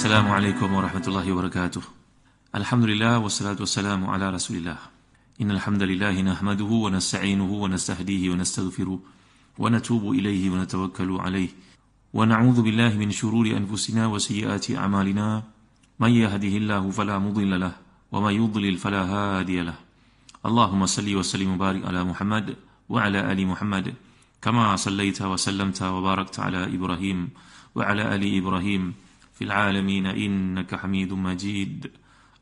Assalamualaikum warahmatullahi wabarakatuh. Alhamdulillah wassalatu wassalamu ala Rasulillah. Innal hamdalillah nahmaduhu wa nasta'inuhu wa nastahdihi wa nastaghfiruh wa natubu ilayhi wa natawakkalu alayhi wa na'udzu billahi min shururi anfusina wa sayyiati a'malina. May yahdihillahu fala mudilla lahu wa may yudlil fala hadiya lahu. Allahumma salli wa sallim wa barik ala Muhammad wa ala ali Muhammad kama sallaita wa sallamta wa barakta ala Ibrahim wa ala ali Ibrahim fil alamin innaka Hamidum Majid.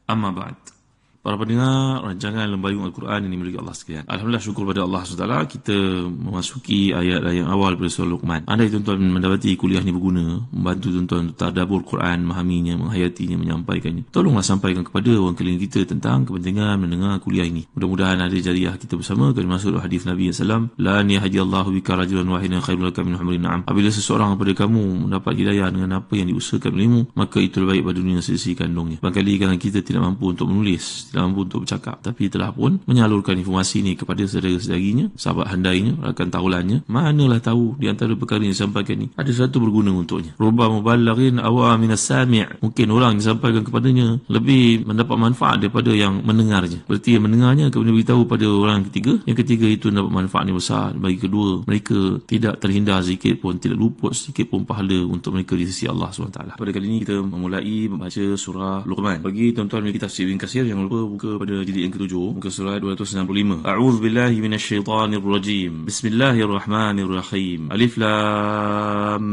Amma ba'd. Para pendengar rancangan Lembayung Al-Quran ini milik Allah sekalian. Alhamdulillah, syukur pada Allah SWT, kita memasuki ayat-ayat yang awal pada surah Luqman. Andai tuan-tuan mendapati kuliah ini berguna, membantu tuan-tuan untuk tadabbur Quran, memahaminya, menghayatinya, menyampaikannya, tolonglah sampaikan kepada orang keliling kita tentang kepentingan mendengar kuliah ini. Mudah-mudahan ada jariah kita bersama kerana masuk hadis Nabi SAW, la yahdiyallahu bika rajulan wahidan khairul laka min humrin na'am. Apabila seseorang daripada kamu mendapat hidayah dengan apa yang diusahakan olehmu, maka itu lebih baik pada dunia sisi kandungnya. Barangkali kerana kita tidak mampu untuk menulis, tidak mampu untuk bercakap, tapi telah pun menyalurkan informasi ini kepada saudara-saudarinya, sahabat handainya, rakan taulannya. Manalah tahu di antara perkara yang disampaikan ini ada sesuatu berguna untuknya. Rubba muballighin awa minas sami'. Mungkin orang yang disampaikan kepadanya lebih mendapat manfaat daripada yang mendengarnya. Berarti yang mendengarnya kemudian beritahu pada orang ketiga, yang ketiga itu mendapat manfaat yang besar. Bagi kedua, mereka tidak terhindar sedikit pun, tidak luput sedikit pun pahala untuk mereka di sisi Allah SWT. Pada kali ini kita memulai membaca surah Luqman. Bagi tuan-tuan memiliki tafsir Ibn Katsir, jangan lupa buka pada jilid yang ke-7, muka surat 265. A'udzu billahi minasyaitonir rajim. Bismillahirrahmanirrahim. Alif lam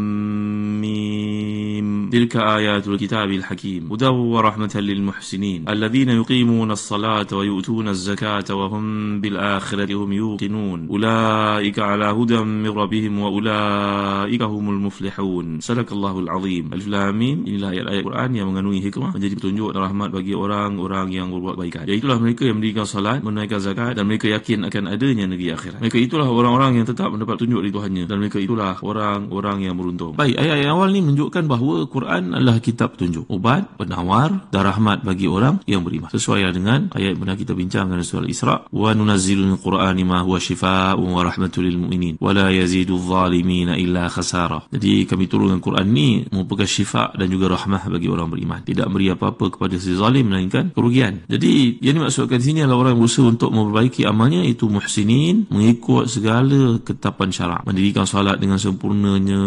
mim. Tilka ayatul kitabil hakim. Hudaw wa rahmatan lil muhsinin. Alladhina yuqimuna as-salata wa yu'tuna az-zakata wa hum bil akhirati hum yuqinun. Ulaika ala hudan min rabbihim wa ulaika humul muflihun. Sadaqallahul azim. Alif lam mim. Inilah ayat-ayat Quran yang mengandungi hikmah, menjadi petunjuk dan rahmat bagi orang-orang yang berbuat kebaikan. Itulah mereka yang mendirikan salat, menunaikan zakat, dan mereka yakin akan adanya negeri akhirat. Mereka itulah orang-orang yang tetap mendapat tunjuk dari Tuhannya, dan mereka itulah orang-orang yang beruntung. Baik, ayat-ayat awal ni menunjukkan bahawa Quran adalah kitab petunjuk, ubat, penawar dan rahmat bagi orang yang beriman. Sesuai dengan ayat yang pernah kita bincangkan dalam surah Isra, wa nunazzilul Qur'ani ma huwa shifaa'un wa rahmatul lil mu'minin wa la yazidul zalimina illa khasara. Jadi kami turunkan Quran ni merupakan syifa dan juga rahmah bagi orang beriman, tidak beri apa-apa kepada si zalim melainkan kerugian. Jadi yang dimaksudkan di sini adalah orang yang berusaha untuk memperbaiki amalnya, itu muhsinin, mengikut segala ketetapan syarak, mendirikan salat dengan sempurnanya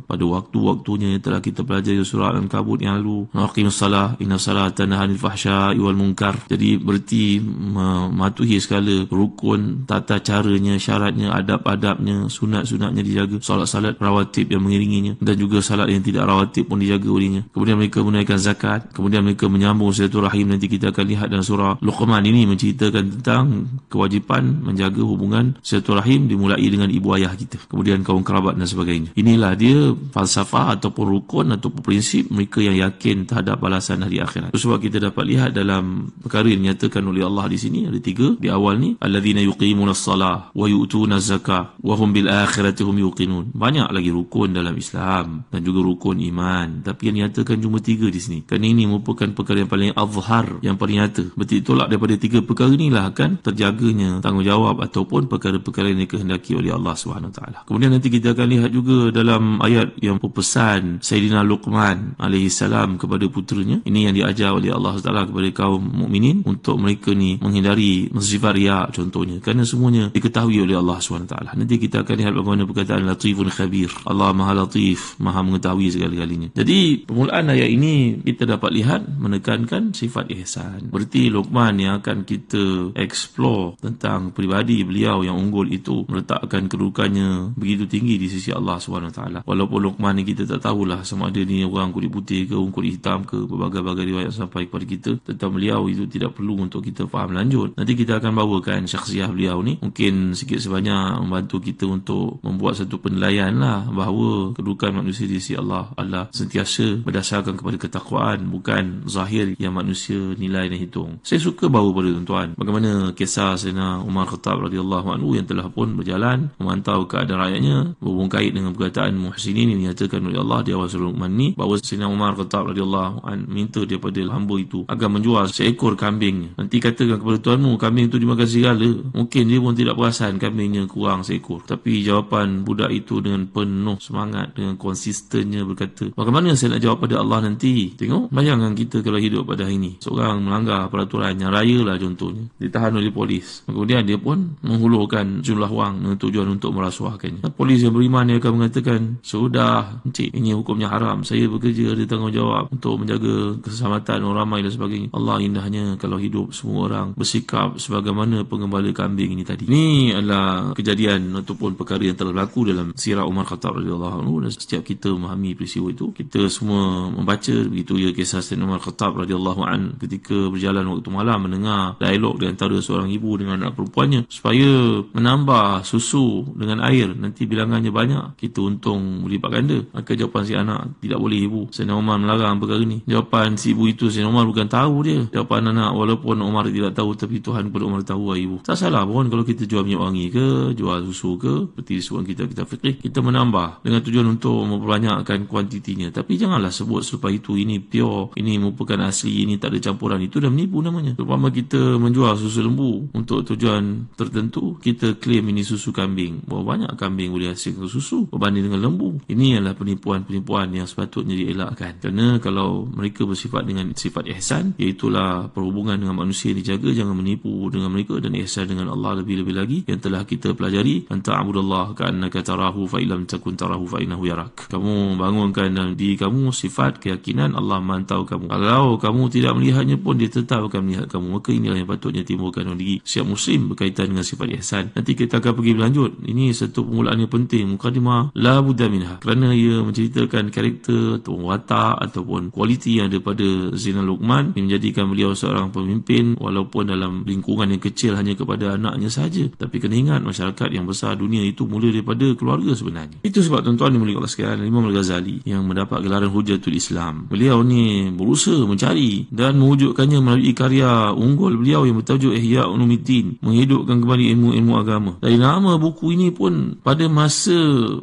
pada waktu-waktunya yang telah kita pelajari surah Al-Ankabut yang lalu. Aqimus salah, inna salata tanha 'anil fahsya'i wal munkar. Jadi berarti mematuhi segala rukun, tata caranya, syaratnya, adab-adabnya, sunat-sunatnya dijaga, salat-salat rawatib yang mengiringinya, dan juga salat yang tidak rawatib pun dijaga olehnya. Kemudian mereka menunaikan zakat, kemudian mereka menyambung silaturahim. Nanti kita akan lihat dalam surah Luqman ini menceritakan tentang kewajipan menjaga hubungan silaturahim dimulai dengan ibu ayah kita, kemudian kaum kerabat dan sebagainya. Inilah dia falsafah ataupun rukun ataupun prinsip mereka yang yakin terhadap balasan hari akhirat. Sebab kita dapat lihat dalam perkara yang dinyatakan oleh Allah di sini ada 3 di awal ni, alladzina yuqimunas salah wa yu'tunaz zakah wa hum bil akhirati hum yuqinun. Banyak lagi rukun dalam Islam dan juga rukun iman, tapi yang dinyatakan cuma 3 di sini. Kerana ini merupakan perkara yang paling azhar, yang paling nyata. Berarti tolak daripada 3 perkara inilah akan terjaganya tanggungjawab ataupun perkara-perkara yang dikehendaki oleh Allah SWT. Kemudian nanti kita akan lihat juga dalam ayat yang berpesan Sayyidina Luqman alaihi salam kepada puteranya. Ini yang diajar oleh Allah SWT kepada kaum mukminin untuk mereka ni menghindari sifat riak contohnya, kerana semuanya diketahui oleh Allah SWT. Nanti kita akan lihat bagaimana perkataan latifun khabir. Allah maha latif, maha mengetahui segala-galanya. Jadi permulaan ayat ini kita dapat lihat menekankan sifat ihsan. Berarti Luqman yang akan kita explore tentang peribadi beliau yang unggul itu meletakkan kedudukannya begitu tinggi di sisi Allah SWT. Walaupun Luqman ni kita tak tahulah sama ada ni orang kulit putih ke orang kulit hitam ke, berbagai-bagai riwayat sampai kepada kita tentang beliau, itu tidak perlu untuk kita faham lanjut. Nanti kita akan bawakan syakhsiah beliau ni, mungkin sikit sebanyak membantu kita untuk membuat satu penilaian lah bahawa kedudukan manusia di sisi Allah adalah sentiasa berdasarkan kepada ketakwaan, bukan zahir yang manusia nilai dan hitung. Saya suka bawa pada tuan-tuan bagaimana kisah Sayyidina Umar Khattab radhiyallahu anhu yang telah pun berjalan memantau keadaan rakyatnya, berhubung kait dengan perkataan muhsinin yang dinyatakan oleh Allah di awal surah Luqman ni. ini bahawa Sayyidina Umar Khattab radhiyallahu an minta daripada hamba itu agar menjual seekor kambingnya. Nanti katakan kepada tuanmu, kambing itu dimakan serigala. Mungkin dia pun tidak perasan kambingnya kurang seekor. Tapi jawapan budak itu dengan penuh semangat, dengan konsistennya berkata, bagaimana saya nak jawab pada Allah nanti? Tengok, bayangkan kita kalau hidup pada hari ini, seorang melanggar peraturan yang raya lah contohnya, ditahan oleh polis. Kemudian dia pun menghulurkan jumlah wang dengan tujuan untuk merasuahkannya. Polis yang beriman dia akan mengatakan, sudah encik, ini hukumnya haram, saya bekerja, ada tanggungjawab untuk menjaga keselamatan orang ramai dan sebagainya. Allah indahnya kalau hidup semua orang bersikap sebagaimana pengembala kambing ini tadi. Ini adalah kejadian ataupun perkara yang telah berlaku dalam sirah Umar Khattab radhiyallahu anhu, dan setiap kita memahami peristiwa itu, kita semua membaca begitu ya kisah Sayyidina Umar Khattab radhiyallahu an ketika berjalan waktu malam mendengar dialog di antara seorang ibu dengan anak perempuannya supaya menambah susu dengan air, nanti bilangannya banyak, kita untung berlipat ganda. Maka jawapan si anak, tidak boleh ibu, Sayyidina Umar melarang perkara ni. Jawapan si ibu itu, Sayyidina Umar bukan tahu dia. Jawapan anak, walaupun Umar tidak tahu tapi Tuhan kepada Umar tahu, ibu. Tak salah pun kalau kita jual minyak wangi ke, jual susu ke, seperti disebutkan kita fikir, kita menambah dengan tujuan untuk memperbanyakkan kuantitinya. Tapi janganlah sebut selepas itu ini pure, ini merupakan asli, ini tak ada campuran. Itu dah menipu namanya. Terutama kita menjual susu lembu untuk tujuan tertentu, kita claim ini susu kambing. Berapa banyak kambing boleh hasilkan susu berbanding dengan lembu. Ini adalah penipuan-penipuan yang sepatutnya dielakkan. Kerana kalau mereka bersifat dengan sifat ihsan, iaitulah perhubungan dengan manusia dijaga, jangan menipu dengan mereka, dan ihsan dengan Allah lebih-lebih lagi yang telah kita pelajari, anta abudallah ka'annaka tarahu fa illam takun tarahu fa innahu yarak. Kamu bangunkan dalam diri kamu sifat keyakinan Allah memantau kamu. Kalau kamu tidak melihatnya pun, dia tetap akan melihat kamu. Maka inilah yang patutnya timbulkan dalam diri setiap muslim berkaitan dengan sifat ihsan. Nanti kita akan pergi berlanjut. Ini satu permulaan yang penting, mukadimah la budda minha, kerana ia menceritakan karakter atau watak ataupun kualiti yang ada pada Zainal Luqman yang menjadikan beliau seorang pemimpin, walaupun dalam lingkungan yang kecil hanya kepada anaknya sahaja. Tapi kena ingat, masyarakat yang besar dunia itu mula daripada keluarga sebenarnya. Itu sebab tuan-tuan dimuliakan Allah sekalian, Imam Al-Ghazali yang mendapat gelaran Hujatul Islam, beliau ni berusaha mencari dan mewujudkannya melalui karya unggul beliau yang bertajuk Ihya Ulumuddin, menghidupkan kembali ilmu-ilmu agama. Dari nama buku ini pun, pada masa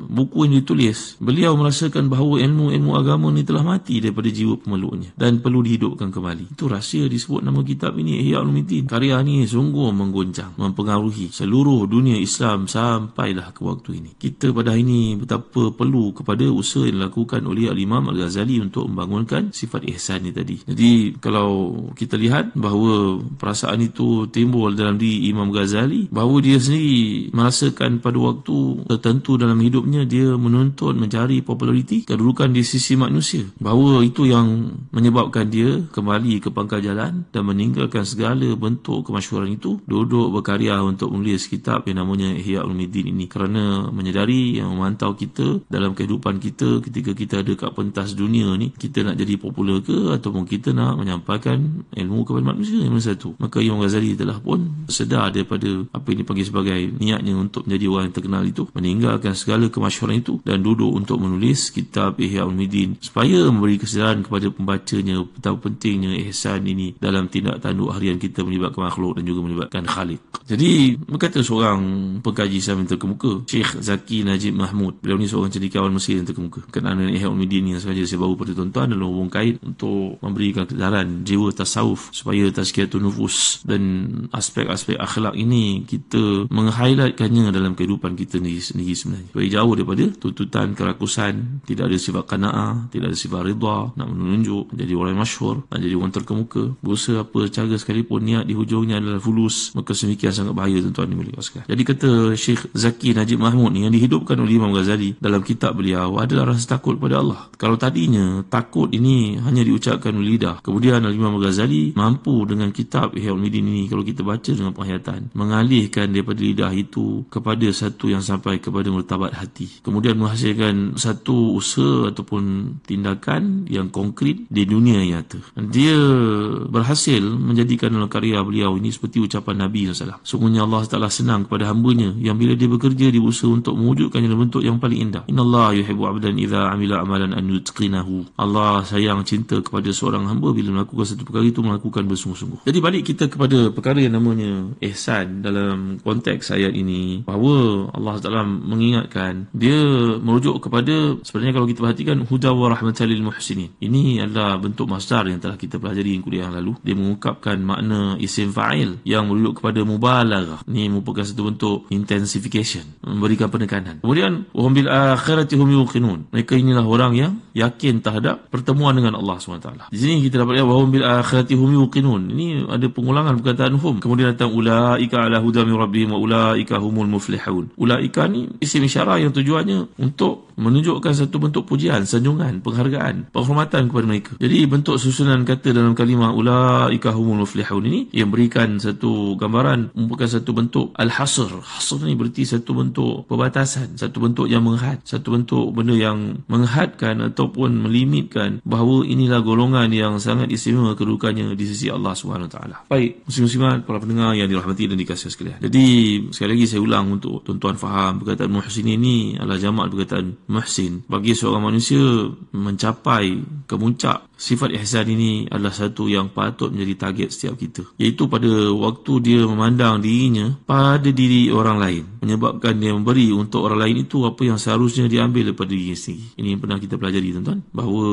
buku ini ditulis, beliau merasakan bahawa ilmu-ilmu agama ni telah mati daripada jiwa pemeluknya dan perlu dihidupkan kembali. Itu rahsia disebut nama kitab ini Ihya Ulumuddin. Karya ni sungguh menggoncang, mempengaruhi seluruh dunia Islam sampailah ke waktu ini. Kita pada hari ini betapa perlu kepada usaha yang dilakukan oleh Imam Al-Ghazali untuk membangunkan sifat ihsan ni tadi. Jadi kalau kita lihat bahawa perasaan itu timbul dalam diri Imam Ghazali, bahawa dia sendiri merasakan pada waktu tertentu dalam hidupnya dia menuntut mencari populariti, kedudukan di sisi manusia, bahawa itu yang menyebabkan dia kembali ke pangkal jalan dan meninggalkan segala bentuk kemasyhuran itu, duduk berkarya untuk menulis kitab yang namanya Ihya Ulumuddin ini, kerana menyedari yang memantau kita dalam kehidupan kita ketika kita ada kat pentas dunia ni, kita nak jadi popular ke ataupun kita nak menyampaikan ilmu kepada manusia, yang mana satu. Maka Imam Ghazali telah pun sedar daripada apa yang dipanggil sebagai niatnya untuk menjadi orang yang terkenal itu, meninggalkan segala kemasyhuran itu dan duduk untuk menulis kitab Ihya Ulumuddin supaya memberi kesedaran kepada pembacanya betapa pentingnya ihsan ini dalam tindak tanduk harian kita melibatkan makhluk dan juga melibatkan Khalik. Jadi berkata seorang pengkaji Islam yang terkemuka, Syekh Zaki Najib Mahmud, beliau ni seorang cendekiawan Mesir yang terkemuka, berkenaan dengan Ihya Ulumuddin yang sengaja saya bawa pada tuan-tuan dalam hubung kait untuk memberikan kesedaran jiwa tasawuf supaya tazkiyatun nufus dan aspek-aspek akhlak ini kita meng-highlightkannya dalam kehidupan kita sendiri sebenarnya, supaya jauh daripada tuntutan kerakusan, tidak ada sifat qanaah, tidak ada sifat ridha, nak menunjuk jadi orang yang masyhur, nak jadi orang terkemuka, berusaha apa cara sekalipun niat di hujungnya adalah fulus, maka semikian sangat bahaya tuan-tuan dimiliki sekalian. Jadi kata Syekh Zaki Najib Mahmud ni, yang dihidupkan oleh Imam Ghazali dalam kitab beliau adalah rasa takut pada Allah. Kalau tadinya takut ini hanya diucapkan oleh lidah, kemudian Imam Ghazali mampu dengan kitab Ihya Ulumuddin ini, kalau kita baca dengan penghayatan, mengalihkan daripada lidah itu kepada satu yang sampai kepada martabat hati, kemudian menghasilkan satu usaha ataupun tindakan yang konkret di dunia nyata. Dia berhasil menjadikan dalam karya beliau ini seperti ucapan Nabi SAW, sungguhnya Allah Ta'ala senang kepada hambanya yang bila dia bekerja, dia berusaha untuk mewujudkannya dalam bentuk yang paling indah. Innallaha yuhibbu 'abdan idza 'amila amalan an yutqinahu. Allah sayang, cinta kepada seorang hamba bila melakukan satu perkara itu melakukan bersungguh-sungguh. Jadi balik kita kepada perkara yang namanya ihsan dalam konteks ayat ini, bahawa Allah Ta'ala mengingatkan, dia merujuk kepada, sebenarnya kalau kita perhatikan, hudan wa rahmatan lil muhsinin. Ini adalah bentuk masdar yang telah kita pelajari di kuliah yang lalu. Dia mengungkapkan makna isim fa'il yang merujuk kepada mubalaghah. Ini merupakan satu bentuk intensification, memberikan penekanan. Kemudian wa hum bil akhirati hum yuqinun. Mereka inilah orang yang yakin terhadap pertemuan dengan Allah SWT. Di sini kita dapat lihat wa hum bil akhirati hum yuqinun. Ini ada pengulangan perkataan hum. Kemudian datang ulaika ala hudan min rabbihim wa ulaika humul muflihun. Ulaika ni isim isyarah yang tujuannya untuk menunjukkan satu bentuk pujian, sanjungan, penghargaan, penghormatan kepada mereka. Jadi bentuk susunan kata dalam kalimah ulaika humul muflihun ini yang berikan satu gambaran, merupakan satu bentuk al-hasr. Hasr ni berarti satu bentuk perbatasan, satu bentuk yang menghad, satu bentuk benda yang menghadkan ataupun melimitkan bahawa inilah golongan yang sangat istimewa kedudukannya di sisi Allah SWT. Baik, muslim-muslimat, para pendengar yang dirahmati dan dikasihi sekalian. Jadi sekali lagi saya ulang untuk tuan-tuan faham, perkataan muhsin ini adalah jamak perkataan muhsin. Bagi seorang manusia mencapai kemuncak sifat ihsan ini adalah satu yang patut menjadi target setiap kita, iaitu pada waktu dia memandang dirinya pada diri orang lain, menyebabkan dia memberi untuk orang lain itu apa yang seharusnya diambil daripada diri sendiri. Ini yang pernah kita pelajari, tuan-tuan, bahawa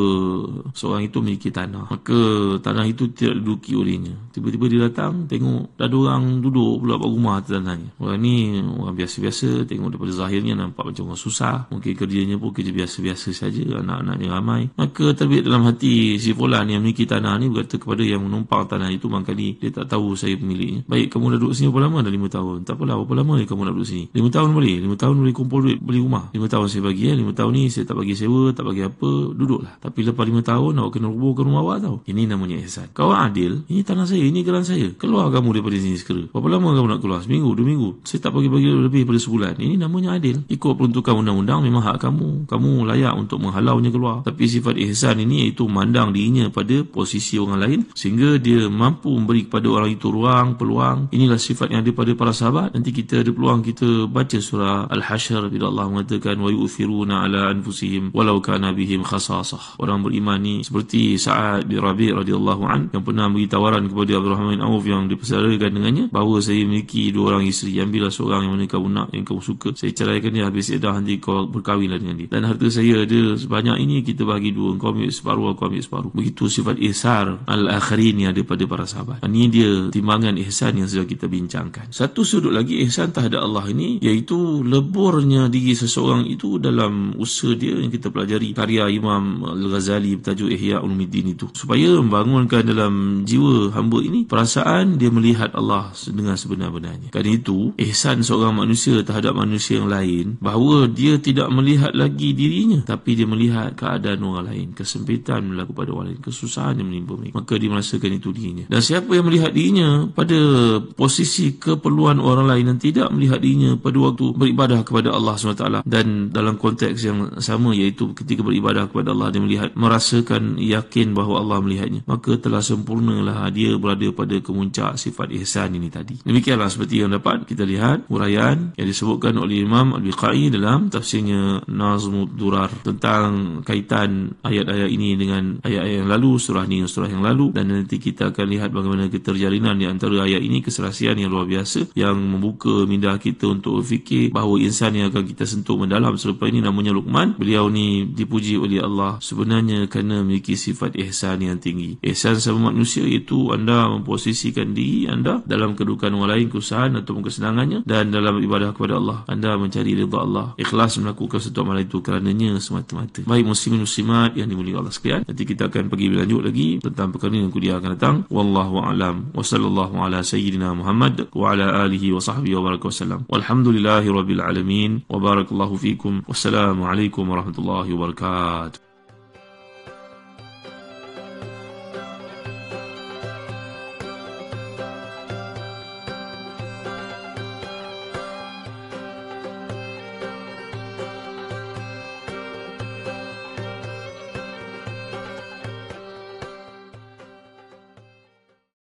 seorang itu memiliki tanah, maka tanah itu tidak diduduki olehnya. Tiba-tiba dia datang, tengok ada orang duduk pula kat rumah atas tanahnya. Orang ni orang biasa-biasa, tengok daripada zahirnya nampak macam orang susah, mungkin kerjanya pun kerja biasa-biasa saja, anak-anaknya ramai. Maka terbit dalam hati si fulan yang memiliki tanah ni berkata kepada yang menumpang tanah itu, mangkali dia tak tahu saya pemiliknya. Baik, kamu dah duduk sini berapa lama? Dah 5 tahun. Tak apalah, berapa lama ni kamu nak duduk sini? 5 tahun boleh. 5 tahun boleh kumpul duit beli rumah. 5 tahun saya bagi 5 tahun ni saya tak bagi sewa, tak bagi apa, duduklah. Tapi lepas 5 tahun awak kena rubuhkan rumah awak tau. Ini namanya ihsan. Kau adil, ini tanah saya, ini geran saya. Keluar kamu daripada sini segera. Berapa lama kamu nak keluar? Seminggu, 2 minggu. Saya tak bagi lebih daripada sebulan. Ini namanya adil. Ikut peruntukan undang-undang, memang hak kamu. Kamu layak untuk menghalaunya keluar. Tapi sifat ihsan ini iaitu mandang dirinya pada posisi orang lain sehingga dia mampu memberi kepada orang itu ruang, peluang. Inilah sifat yang ada pada para sahabat. Nanti kita ada peluang kita baca surah Al-Hasyr bila Allah mengatakan wa yu'thiruna ala anfusihim walau kana bihim khasasah. Orang beriman ni seperti Sa'ad bin Rabi' radhiyallahu an yang pernah beri tawaran kepada Abdurrahman bin Auf yang dipersaudarkan dengannya bahawa saya memiliki 2 orang isteri, ambillah seorang yang mana kamu nak, yang kamu suka, saya ceraikan dia, habis iddah nanti kau berkahwinlah dengan dia, dan harta saya ada sebanyak ini, kita bagi 2, kau ambil separuh, aku ambil separuh. Begitu sifat ihsar al-akhirin yang ada pada para sahabat. Ini dia timbangan ihsan yang sudah kita bincangkan. Satu sudut lagi ihsan terhadap Allah ini iaitu leburnya diri seseorang itu dalam usaha dia yang kita pelajari karya Imam Al-Ghazali bertajuk Ihya Ulumuddin itu, supaya membangunkan dalam jiwa hamba ini perasaan dia melihat Allah dengan sebenar-benarnya. Kerana itu ihsan seorang manusia terhadap manusia yang lain bahawa dia tidak melihat lagi dirinya, tapi dia melihat keadaan orang lain, kesempitan berlaku pada orang lain, kesusahan yang menimpa mereka, maka dia merasakan itu dirinya. Dan siapa yang melihat dirinya pada posisi keperluan orang lain dan tidak melihat dirinya pada waktu beribadah kepada Allah SWT, dan dalam konteks yang sama iaitu ketika beribadah kepada Allah dia melihat, merasakan, yakin bahawa Allah melihatnya, maka telah sempurnalah dia berada pada kemuncak sifat ihsan ini tadi. Demikianlah seperti yang dapat kita lihat huraian yang disebutkan oleh Imam Al-Biqai dalam tafsirnya Nazmud Durar tentang kaitan ayat-ayat ini dengan ayat-ayat yang lalu, surah ni, surah yang lalu, dan nanti kita akan lihat bagaimana keterjalinan di antara ayat ini, keserasian yang luar biasa yang membuka minda kita untuk berfikir bahawa insan yang akan kita sentuh mendalam selepas ini namanya Luqman. Beliau ni dipuji oleh Allah sebenarnya kerana memiliki sifat ihsan yang tinggi. Ihsan sama manusia iaitu anda memposisikan diri anda dalam kedudukan orang lain, kesusahan ataupun kesenangannya, dan dalam ibadah kepada Allah anda mencari redha Allah, ikhlas melakukan satu amalan itu kerananya semata-mata. Baik muslimin muslimat yang dimuliakan Allah sekalian, nanti kita akan pergi berlanjut lagi tentang perkara yang kuliah akan datang. Wallahu a'lam wa sallallahu ala sayyidina Muhammad wa ala alihi wa sahbihi wa baraka wasallam. Walhamdulillahi rabbil alamin wa barakallahu fikum. Wassalamu alaikum warahmatullahi wabarakatuh.